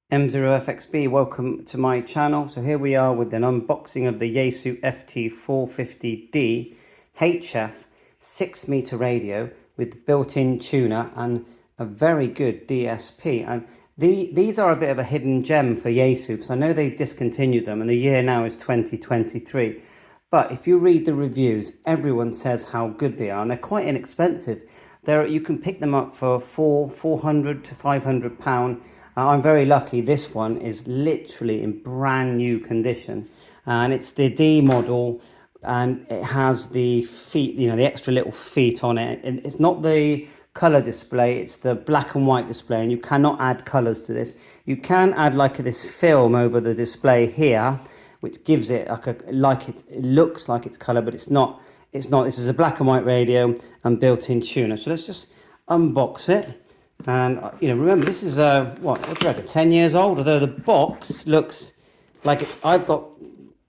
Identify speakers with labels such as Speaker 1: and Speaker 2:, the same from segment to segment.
Speaker 1: M0FXB, welcome to my channel. So here we are with an unboxing of the Yaesu FT-450D HF 6-meter radio with built-in tuner and a very good DSP. And these are a bit of a hidden gem for Yaesu, because I know they've discontinued them and the year now is 2023. But if you read the reviews, everyone says how good they are, and they're quite inexpensive. You can pick them up for £400 to £500. I'm very lucky. This one is literally in brand new condition, and it's the D model, and it has the feet, you know, the extra little feet on it. And it's not the color display, it's the black and white display, and you cannot add colors to this. You can add like this film over the display here, which gives it like it looks like it's color, but it's not. It's not. This is a black and white radio and built-in tuner. So let's just unbox it. And you know, remember, this is what do you reckon, 10 years old? Although the box looks like I've got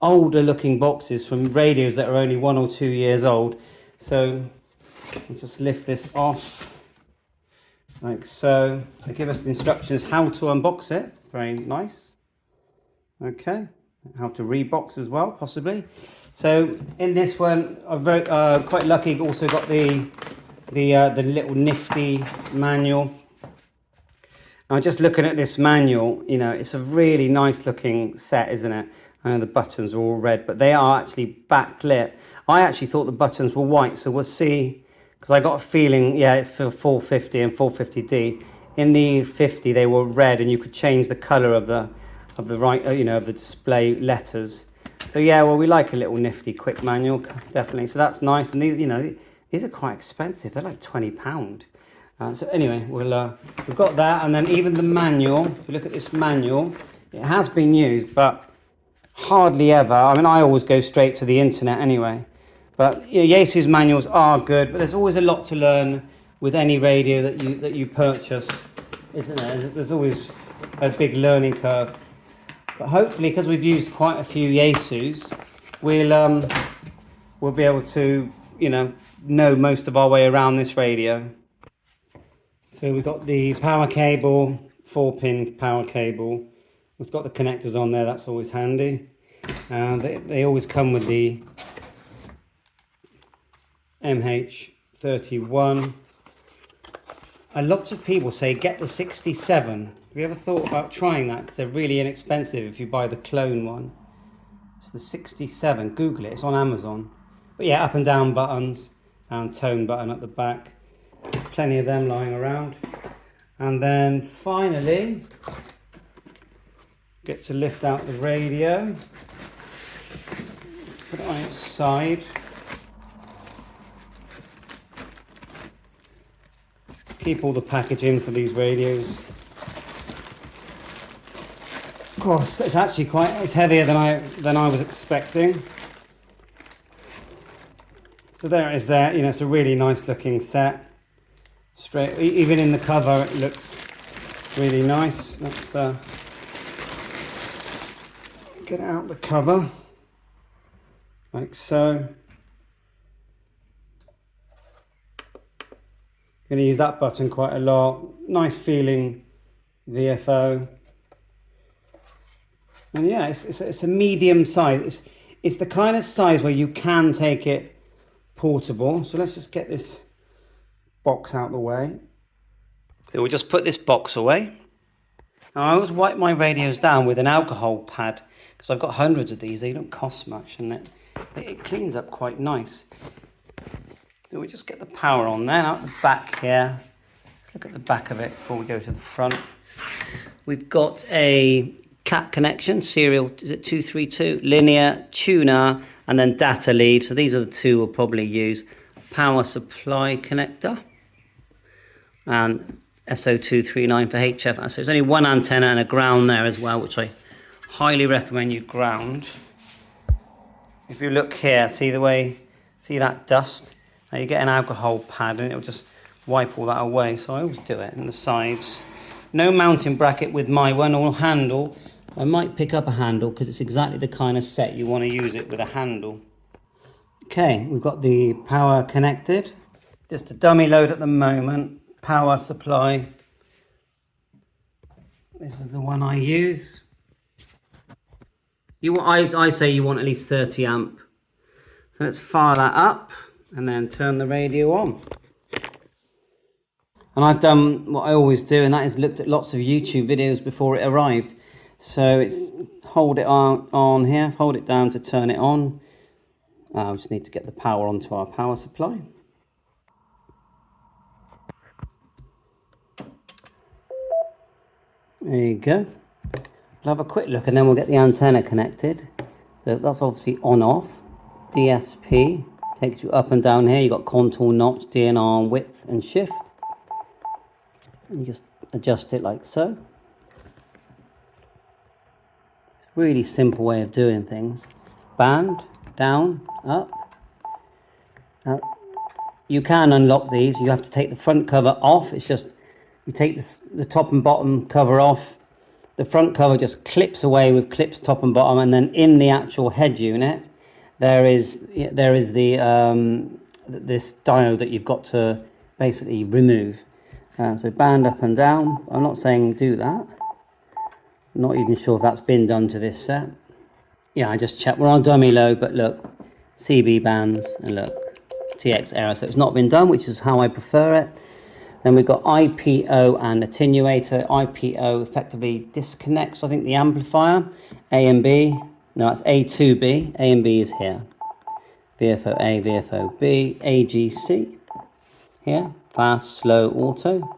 Speaker 1: older looking boxes from radios that are only 1 or 2 years old. So let's just lift this off like so. They give us the instructions how to unbox it. Very nice. Okay, how to rebox as well, possibly. So in this one, I'm very quite lucky. Also got the little nifty manual. Now, just looking at this manual, you know, it's a really nice looking set, isn't it? I know the buttons are all red, but they are actually backlit. I actually thought the buttons were white, so we'll see, because I got a feeling, yeah, it's for 450 and 450D. In the 50, they were red, and you could change the color of the right, you know, of the display letters. So yeah, well, we like a little nifty quick manual, definitely. So that's nice, and these, you know, these are quite expensive. They're like £20. So anyway, we've got that, and then even the manual. If you look at this manual, it has been used, but hardly ever. I mean, I always go straight to the internet anyway. But you know, Yaesu's manuals are good, but there's always a lot to learn with any radio that you purchase, isn't there? There's always a big learning curve. But hopefully, because we've used quite a few Yaesus, we'll be able to, you know most of our way around this radio. So we've got the power cable, 4-pin power cable. We've got the connectors on there, that's always handy. And they always come with the MH31. A lot of people say get the 67. Have you ever thought about trying that? Because they're really inexpensive if you buy the clone one. It's the 67. Google it, it's on Amazon. But yeah, up and down buttons and tone button at the back. Plenty of them lying around. And then finally, get to lift out the radio, put it on its side. Keep all the packaging for these radios. Of course, it's actually it's heavier than I was expecting. So there it is there, you know, it's a really nice looking set. Straight, even in the cover, it looks really nice. Let's get out the cover, like so. Going to use that button quite a lot. Nice feeling VFO. And yeah, it's a medium size. It's the kind of size where you can take it portable. So let's just get this box out the way. So we'll just put this box away. Now, I always wipe my radios down with an alcohol pad, because I've got hundreds of these. They don't cost much, and it cleans up quite nice. So we just get the power on there. Out the back here, let's look at the back of it before we go to the front. We've got a cat connection, serial, is it 232, linear, tuner, and then data lead. So these are the two we'll probably use. Power supply connector and SO239 for HF. So there's only one antenna and a ground there as well, which I highly recommend you ground. If you look here, see that dust? Now you get an alcohol pad and it'll just wipe all that away. So I always do it in the sides. No mounting bracket with my one, or handle. I might pick up a handle because it's exactly the kind of set you want to use it with a handle. Okay, we've got the power connected. Just a dummy load at the moment. Power supply. This is the one I use. I say you want at least 30 amp. So let's fire that up and then turn the radio on. And I've done what I always do, and that is looked at lots of YouTube videos before it arrived. So it's hold it on here, hold it down to turn it on. I just need to get the power onto our power supply. There you go. We'll have a quick look and then we'll get the antenna connected. So that's obviously on off. DSP takes you up and down here. You've got contour, notch, DNR, width and shift. And you just adjust it like so. It's a really simple way of doing things. Band, down, up. Now, you can unlock these. You have to take the front cover off. It's just, you take the top and bottom cover off. The front cover just clips away with clips top and bottom, and then in the actual head unit, there is the this diode that you've got to basically remove. So band up and down. I'm not saying do that. I'm not even sure if that's been done to this set. Yeah, I just checked. We're on dummy low, but look, CB bands, and look, TX error. So it's not been done, which is how I prefer it. Then we've got IPO and attenuator. IPO effectively disconnects, I think, the amplifier. A and B. No, that's A to B. A and B is here. VFO A, VFO B, AGC. Here, fast, slow, auto.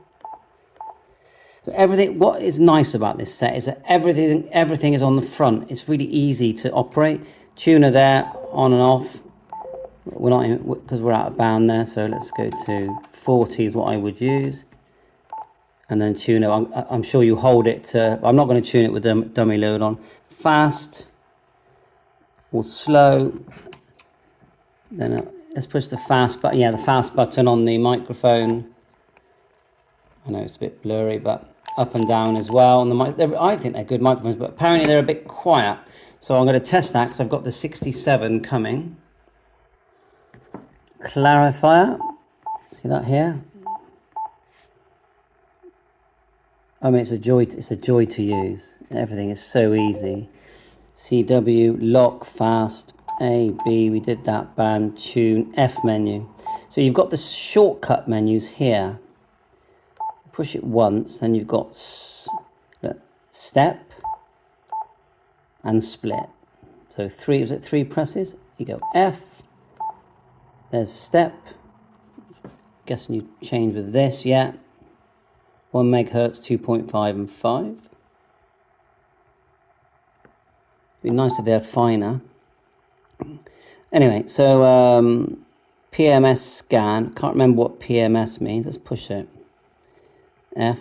Speaker 1: So everything. What is nice about this set is that everything is on the front. It's really easy to operate. Tuner there, on and off. We're not in, because we're out of band there, so let's go to 40 is what I would use, and then tuner. I'm sure you hold it to, I'm not going to tune it with dummy load on. Fast or slow, then let's push the fast button. Yeah, the fast button on the microphone. I know it's a bit blurry, but up and down as well on the mic. I think they're good microphones, but apparently they're a bit quiet, so I'm going to test that because I've got the 67 coming. Clarifier, see that here? I mean, it's a joy to use. Everything is so easy. CW, lock, fast, A, B, we did that, band, tune, F menu. So you've got the shortcut menus here. Push it once, then you've got step and split. So three presses? You go F. There's step. Guessing you change with this, yeah. 1 megahertz, 2.5 and 5. Be nice if they're finer. Anyway, so PMS scan. Can't remember what PMS means. Let's push it. F.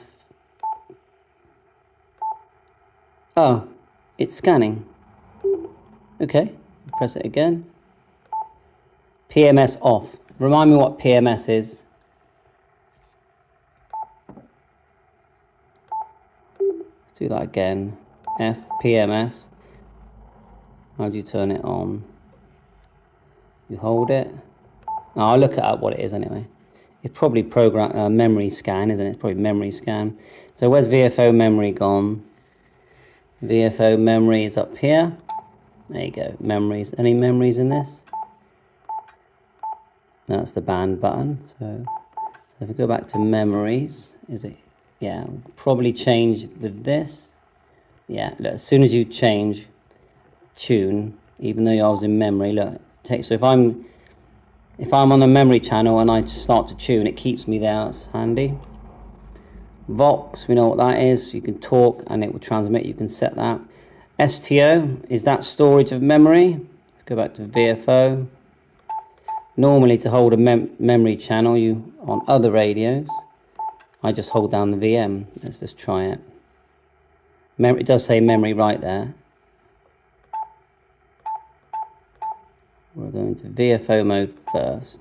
Speaker 1: Oh, it's scanning. Okay, press it again. PMS off. Remind me what PMS is. Let's do that again. F, PMS. How do you turn it on? You hold it. Oh, I'll look it up what it is anyway. It's probably program memory scan, isn't it? It's probably memory scan. So where's VFO memory gone? VFO memory is up here. There you go. Memories. Any memories in this? That's the band button. So if we go back to memories, is it? Yeah, probably change with this. Yeah, look, as soon as you change tune, even though I was in memory, look, take. So if I'm on the memory channel and I start to tune, it keeps me there. That's handy. Vox, we know what that is. You can talk and it will transmit. You can set that. STO is that storage of memory. Let's go back to VFO. Normally, to hold a memory channel, you on other radios, I just hold down the VM. Let's just try it. It does say memory right there. We're going to VFO mode first.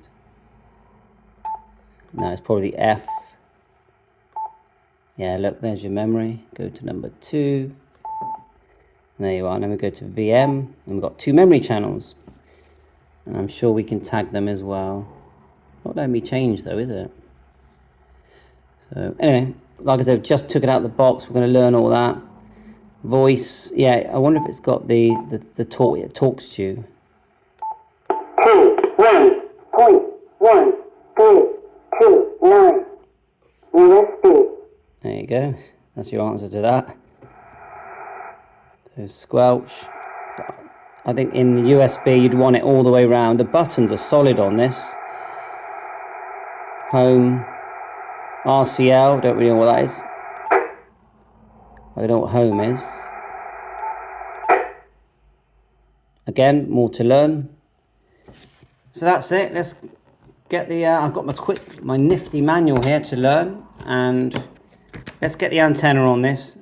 Speaker 1: No, it's probably the F. Yeah, look, there's your memory. Go to number 2. There you are. And then we go to VM, and we've got 2 memory channels. And I'm sure we can tag them as well. Not letting me change though, is it? So anyway, like I said, just took it out of the box. We're going to learn all that. Voice, yeah, I wonder if it's got the talk. It talks to you.
Speaker 2: 2.1.329 USB.
Speaker 1: There you go. That's your answer to that. So squelch. So I think in USB you'd want it all the way around. The buttons are solid on this. Home, RCL, don't really know what that is. I don't know what home is. Again, more to learn. So that's it. Let's get the, I've got my nifty manual here to learn, and let's get the antenna on this.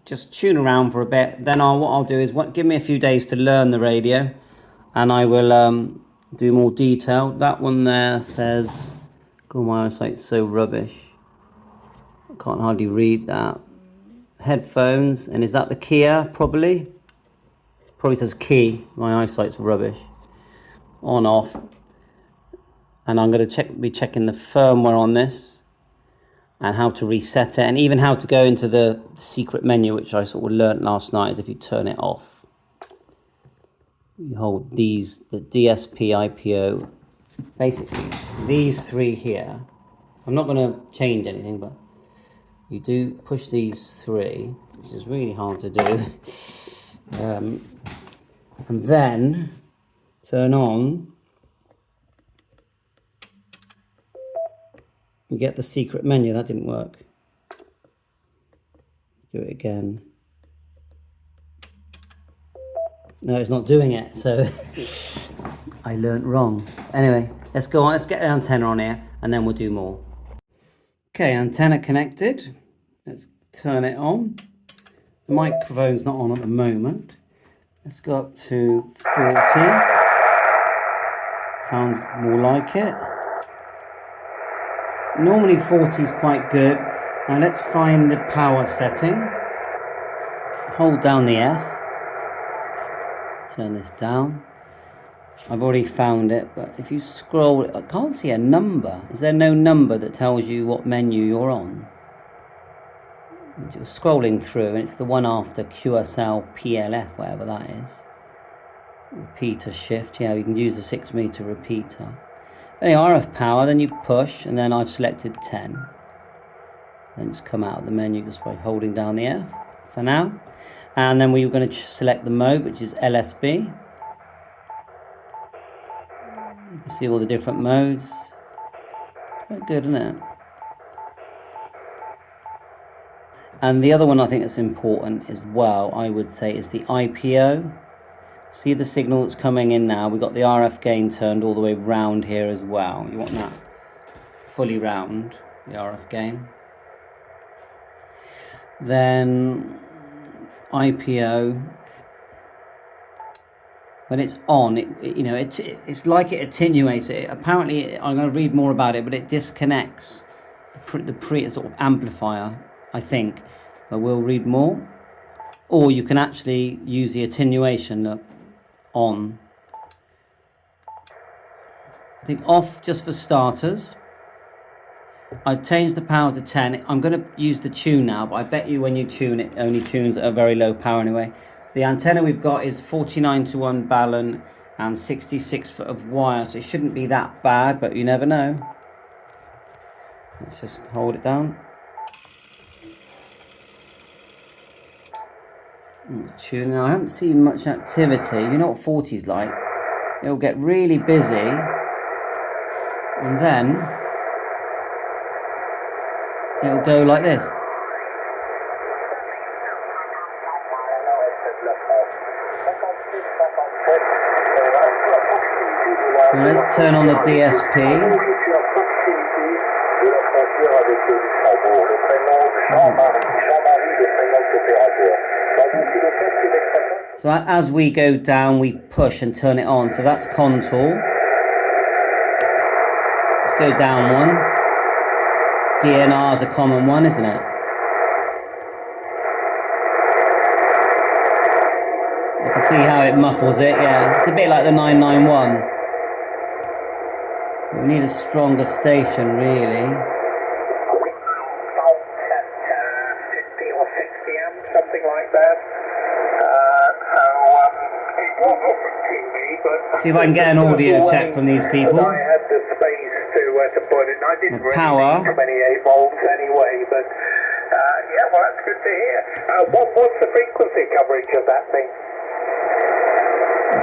Speaker 1: Just tune around for a bit. Then what I'll do is give me a few days to learn the radio, and I will do more detail. That one there says, God, my eyesight's so rubbish. I can't hardly read that. Headphones, and is that the Kia? Probably says key. My eyesight's rubbish. On, off. And I'm going to be checking the firmware on this, and how to reset it, and even how to go into the secret menu, which I sort of learnt last night, is if you turn it off. You hold these, the DSP, IPO, basically these three here. I'm not going to change anything, but you do push these three, which is really hard to do. And then turn on. You get the secret menu. That didn't work. Do it again. No, it's not doing it, so I learnt wrong. Anyway, let's go on. Let's get an antenna on here, and then we'll do more. Okay, antenna connected. Let's turn it on. The microphone's not on at the moment. Let's go up to 40. Sounds more like it. Normally 40 is quite good. Now let's find the power setting. Hold down the F. Turn this down. I've already found it, but if you scroll, I can't see a number. Is there no number that tells you what menu you're on? You're scrolling through, and it's the one after QSL PLF, whatever that is. Repeater shift, yeah, you can use the 6 meter repeater. Anyway, RF power, then you push, and then I've selected 10. Then it's come out of the menu just by holding down the F for now. And then we're going to select the mode, which is LSB. You can see all the different modes. Quite good, isn't it? And the other one I think that's important as well, I would say, is the IPO. See the signal that's coming in now? We've got the RF gain turned all the way round here as well. You want that fully round, the RF gain. Then IPO, when it's on, it's like it attenuates it. Apparently, I'm going to read more about it, but it disconnects the sort of amplifier, I think. But we'll read more. Or you can actually use the attenuation on. I think off just for starters. I've changed the power to 10. I'm going to use the tune now, but I bet you when you tune it, only tunes at a very low power anyway. The antenna we've got is 49:1 balun and 66 foot of wire, so it shouldn't be that bad, but you never know. Let's just hold it down. Let's tune. Now I haven't seen much activity. You know what 40's like. It'll get really busy, and then it'll go like this. So let's turn on the DSP. So as we go down, we push and turn it on. So that's contour. Let's go down one. DNR is a common one, isn't it? You can see how it muffles it, yeah. It's a bit like the 991. We need a stronger station, really.
Speaker 3: something like that. It was offered to me, but
Speaker 1: See if I can get an audio check from these people.
Speaker 3: I had the space to put it, and I didn't really
Speaker 1: Power.
Speaker 3: need 28 volts anyway, but yeah, well, that's good to hear. What's the frequency coverage of that thing?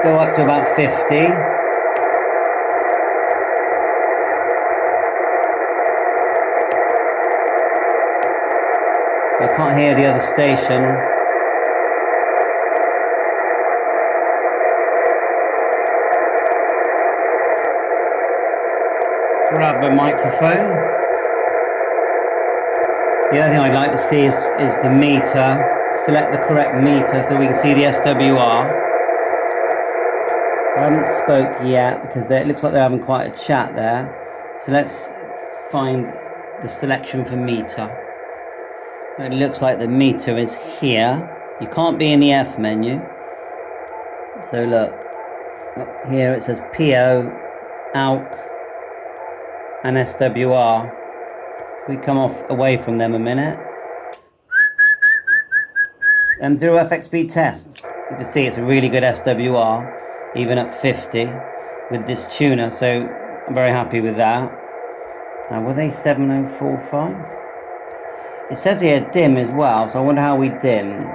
Speaker 1: Go up to about 50. I can't hear the other station. Grab a microphone. The other thing I'd like to see is the meter. Select the correct meter so we can see the SWR. I haven't spoke yet because it looks like they're having quite a chat there. So let's find the selection for meter. It looks like the meter is here. You can't be in the F menu. So look, up here it says PO, ALK and SWR. We come away from them a minute. M0FXB test. You can see it's a really good SWR, even at 50 with this tuner, so I'm very happy with that. Now, were they 7045? It says here dim as well, so I wonder how we dim.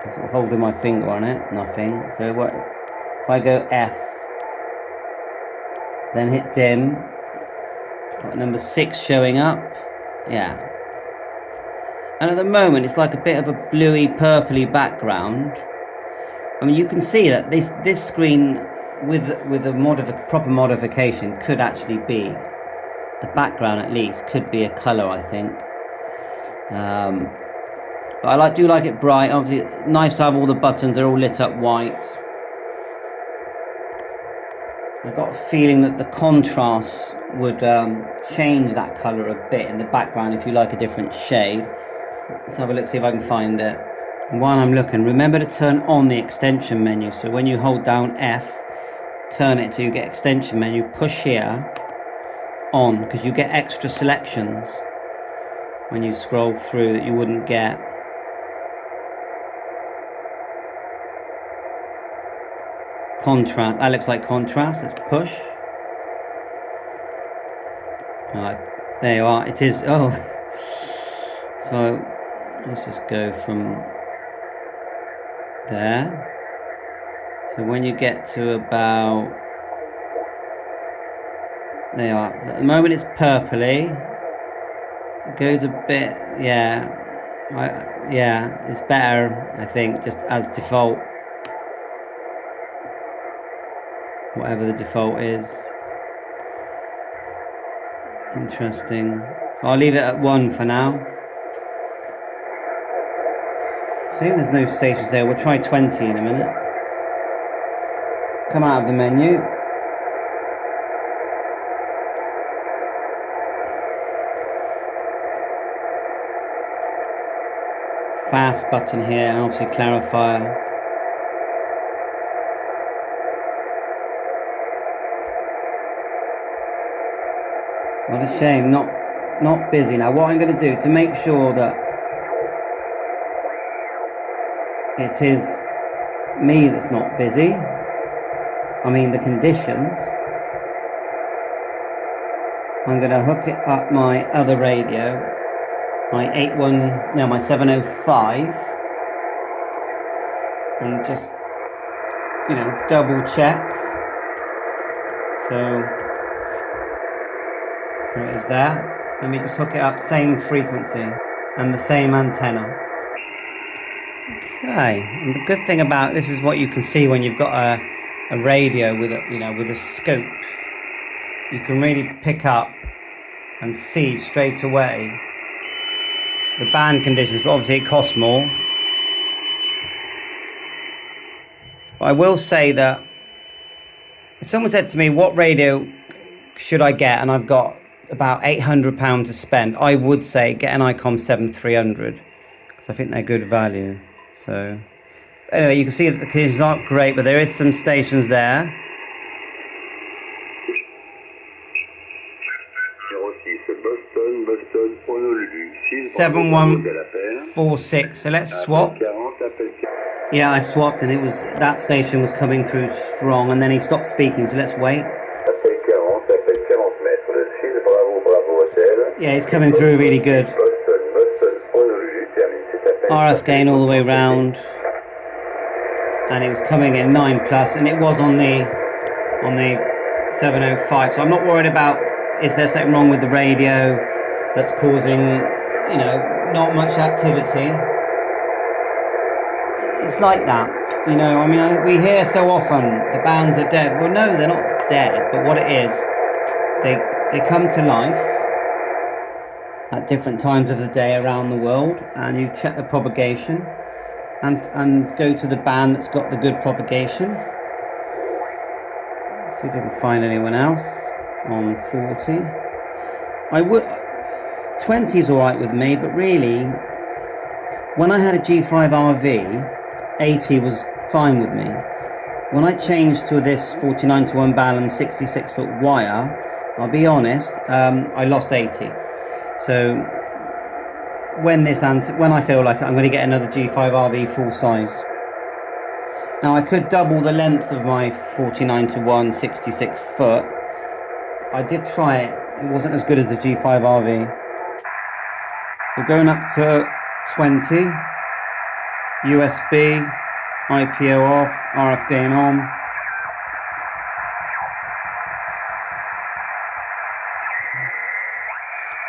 Speaker 1: I'm sort of holding my finger on it, nothing. So what if I go F, then hit dim, got number 6 showing up, yeah. And at the moment it's like a bit of a bluey purpley background. I mean, you can see that this screen with a proper modification could actually be, the background at least could be a colour, I think. But I do like it bright. Obviously nice to have all the buttons, they're all lit up white. I got a feeling that the contrast would change that colour a bit in the background if you like a different shade. Let's have a look, see if I can find it. And while I'm looking, remember to turn on the extension menu. So when you hold down F, turn it till you get extension menu, push here on, because you get extra selections when you scroll through that you wouldn't get. Contrast, that looks like contrast. Let's push. Alright, there you are. It is, oh. So let's just go from there. So when you get to about, there you are. So at the moment it's purpley. It goes a bit, yeah. Yeah, it's better, I think, just as default. Whatever the default is. Interesting. So I'll leave it at 1 for now. See if there's no stations there. We'll try 20 in a minute. Come out of the menu. Fast button here, and obviously clarifier. What a shame, not busy. Now what I'm going to do to make sure that it is me that's not busy, I mean the conditions, I'm going to hook it up my other radio, my 705, and just, you know, double check. So here it is there. Let me just hook it up, same frequency and the same antenna. Okay, and the good thing about this is what you can see when you've got a radio with a scope. You can really pick up and see straight away the band conditions, but obviously it costs more. But I will say that if someone said to me, what radio should I get, and I've got about £800 to spend, I would say get an ICOM 7300, because I think they're good value. So anyway, you can see that the conditions aren't great, but there is some stations there. 7146. So let's swap. Yeah, I swapped, and it was that station was coming through strong, and then he stopped speaking. So let's wait. Yeah, he's coming through really good. RF gain all the way round, and it was coming in 9 plus, and it was on the 705. So I'm not worried about is there something wrong with the radio that's causing, you know, not much activity. It's like that, you know. I mean, we hear so often the bands are dead. Well, no, they're not dead, but what it is, they come to life at different times of the day around the world, and you check the propagation and go to the band that's got the good propagation. See if I can find anyone else on 40. I would 20 is all right with me, but really, when I had a G5RV, 80 was fine with me. When I changed to this 49 to 1 balance 66-foot wire, I'll be honest, I lost 80. So when I feel like I'm going to get another G5RV full size. Now I could double the length of my 49 to 1 66 foot. I did try it. It wasn't as good as the G5RV. So going up to 20, USB, IPO off, RF gain on.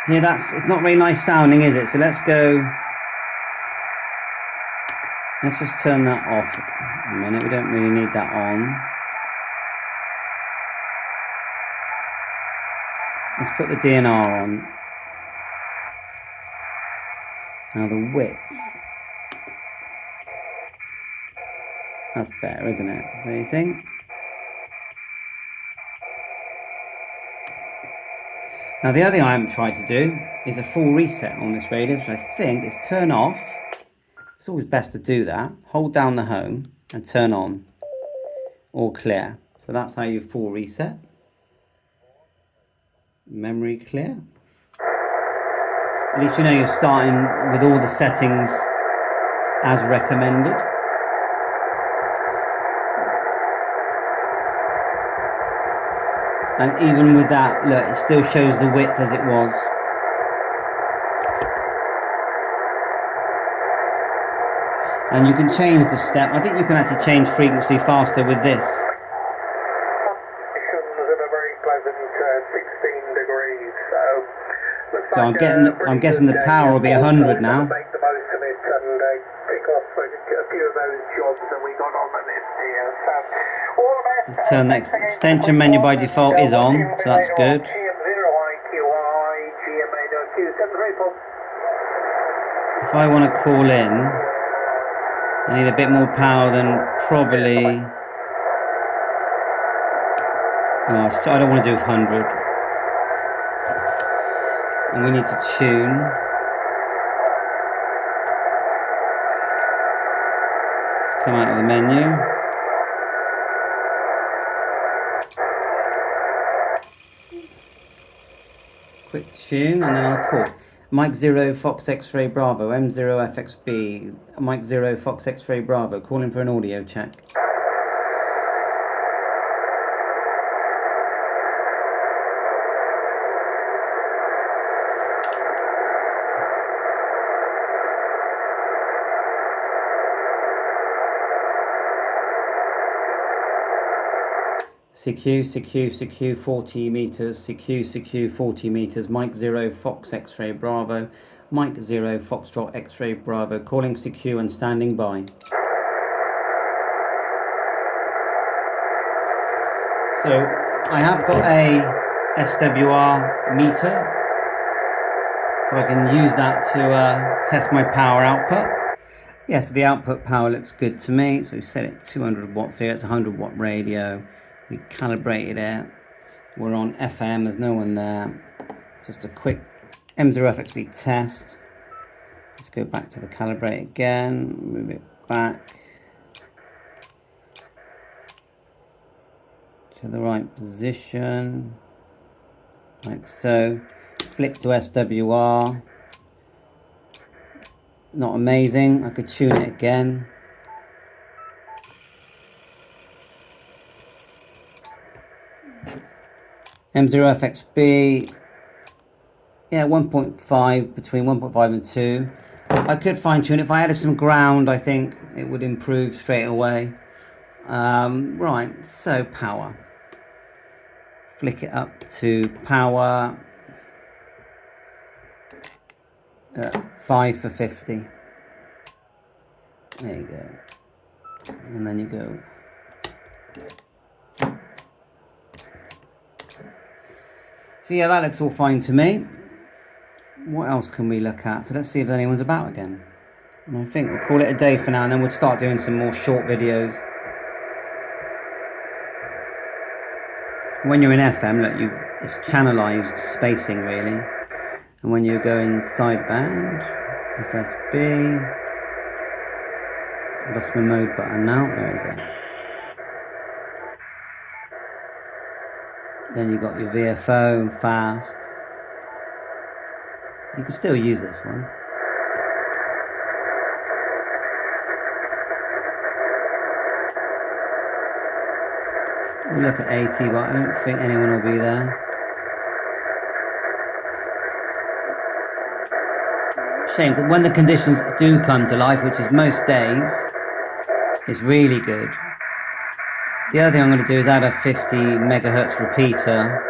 Speaker 1: Here, it's not very nice sounding, is it? So let's just turn that off a minute. We don't really need that on. Let's put the DNR on. Now the width. That's better, isn't it? Don't you think? Now the other thing I haven't tried to do is a full reset on this radio, which I think is turn off. It's always best to do that. Hold down the home and turn on all clear. So that's how you full reset. Memory clear. At least you know you're starting with all the settings as recommended. And even with that, look, it still shows the width as it was. And you can change the step. I think you can actually change frequency faster with this. So I'm guessing the power will be 100 now. Let's turn the extension menu by default is on, so that's good. If I want to call in, I need a bit more power than probably... Oh, so I don't want to do 100. And we need to tune. Let's come out of the menu. Quick tune, and then I'll call. Mike 0 Fox X-Ray Bravo, M0 FXB, Mike 0 Fox X-Ray Bravo, calling for an audio check. CQ 40 meters, CQ 40 meters, Mike 0 Fox X-Ray Bravo, Mike 0 Foxtrot X-Ray Bravo, calling CQ and standing by. So I have got a SWR meter, so I can use that to test my power output. Yes, the output power looks good to me, so we set it 200 watts here, it's a 100 watt radio. We calibrated it. We're on FM, there's no one there. Just a quick M0FXB test. Let's go back to the calibrate again, move it back to the right position, like so. Flick to SWR. not amazing. I could tune it again. M0FXB, yeah, 1.5, between 1.5 and 2. I could fine tune it. If I added some ground, I think it would improve straight away. Right, so power. Flick it up to power. 5 for 50. There you go. And then you go. So yeah, that looks all fine to me. What else can we look at? So let's see if anyone's about again. And I think we'll call it a day for now, and then we'll start doing some more short videos. When you're in FM, look, it's channelized spacing really. And when you're going sideband, SSB, I lost my mode button now, there it is there. Then you got your VFO, fast. You can still use this one. We'll look at 80, but I don't think anyone will be there. Shame, but when the conditions do come to life, which is most days, it's really good. The other thing I'm going to do is add a 50 megahertz repeater.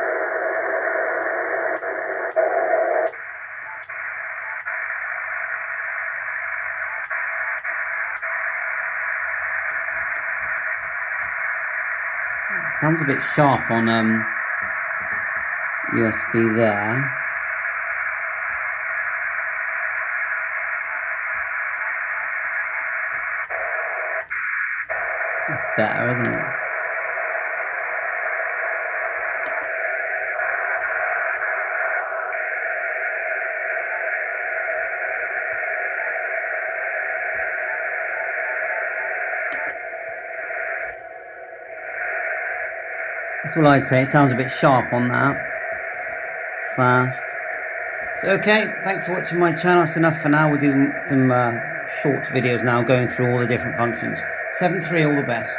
Speaker 1: Sounds a bit sharp on USB there. That's better, isn't it? That's all I'd say. It sounds a bit sharp on that. Fast. So, okay, thanks for watching my channel. That's enough for now. We'll do some short videos now going through all the different functions. 7.3, all the best.